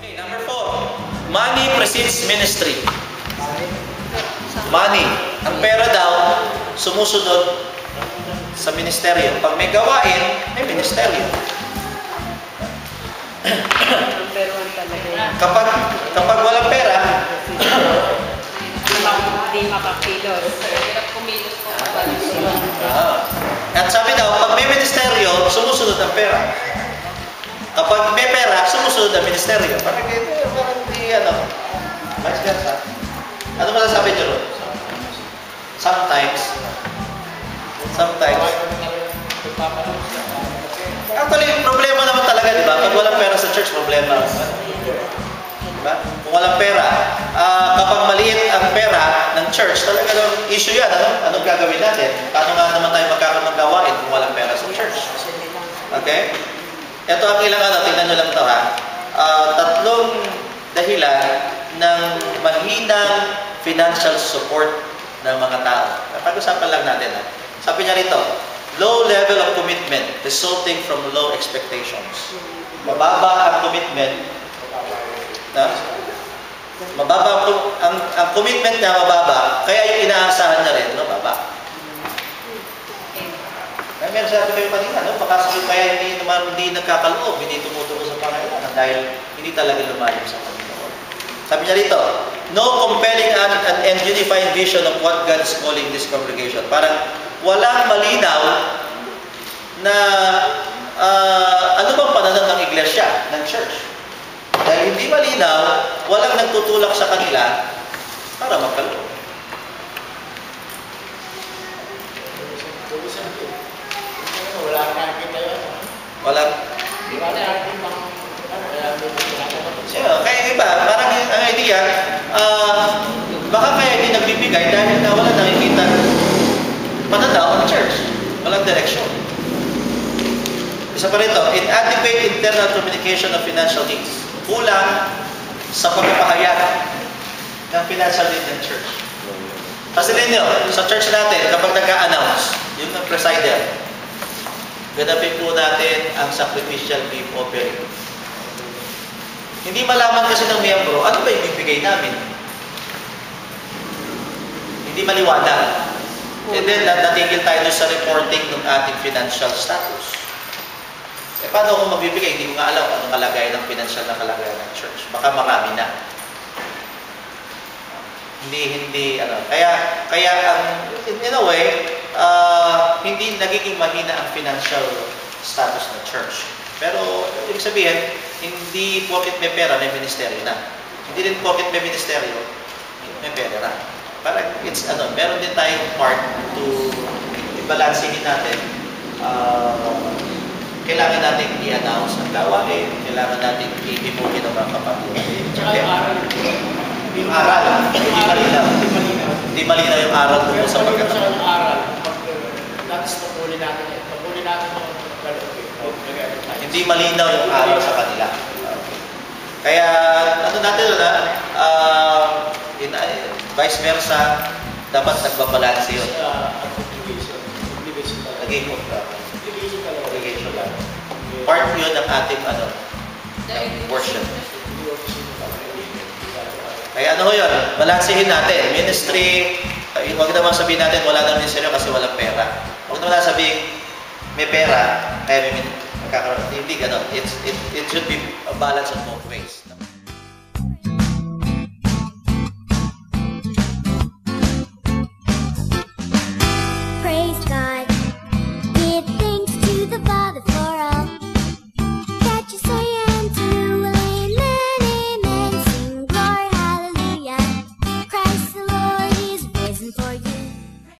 Okay, number 4. Money precedes ministry. Money. Ang pera daw, sumusunod sa ministeryo. Pag may gawain, may ministeryo. Kapag walang pera, hindi makakilos. At sabi daw, pag may ministeryo, sumusunod ang pera. Kapag may pera, sumusunod ang ministeryo. Parang hindi, vice versa. Ano masasabi nyo ron? Sometimes. Actually, problema naman talaga, di ba? Pag walang pera sa church, problema. Diba? Kung walang pera, kapag maliit ang pera ng church, talaga ng issue yan. Anong gagawin natin? Paano nga naman tayo magkakaroon ng gawain kung walang pera sa church? Okay? Ito ang ilang tingnan nyo lang ito ha. 3 dahilan ng mahinang financial support ng mga tao. Pag-usapan lang natin ha. Sabi niya rito, low level of commitment resulting from low expectations. Mababa ang commitment. Mababa ang commitment niya mababa, kaya yung inaasahan niya rin, mababa. Kaya meron sabi kayo kanina, baka kaya hindi nagkakaloob, hindi tumutuko sa Panginoon dahil hindi talaga lumayo sa Panginoon. Sabi niya rito, no compelling and unifying vision of what God is calling this congregation. Parang walang malinaw na ano bang pananaw ng iglesia, ng church. Dahil hindi malinaw, walang nagtutulak sa kanila para magkaloob. Walang. Kaya iba, parang ang idea, baka kaya hindi nagbibigay dahil na wala nakikita pananaw ng church. Walang direction. Isa pa rito, inadequate internal communication of financial needs. Kulang sa pagpapahayag ng financial need ng church. Kasi ninyo, sa church natin, kapag nag-a-announce, yung presider, ganapin po natin ang sacrificial beef offering. Hindi malaman kasi ng miyembro, ano ba ibibigay namin? Hindi maliwanag. And then, natigil tayo sa reporting ng ating financial status. Paano kung magbibigay? Hindi ko nga alam anong kalagayan ng financial na kalagayan ng church. Baka marami na. Kaya in a way, hindi nagiging mahina ang financial status ng church. Pero, ibig sabihin, hindi porket may pera, may ministeryo na. Hindi din porket may ministeryo, may pera na. Parang, meron din tayong part to ibalansihin natin. Kailangan natin i-announce ang gawain, kailangan natin i-demote ng mga kapatid. Tsaka yung aral. Yung aral, hindi malinaw. Hindi malinaw yung aral tungkol sa pagkatapos. Yung aral, dapat tungkulin natin yan. Tungkulin natin mga hindi malinaw yung aral sa kanila. Kaya, vice versa, dapat nagbabalanse yun. Naging obligation lang. Part yun ng ating worship. Kaya yun, balansehin natin. Ministry, huwag naman sabihin natin wala nang ministeryo kasi walang pera. Huwag naman sabihin may pera, kaya may magkakaroon. Hindi ganun. It should be a balance of both ways.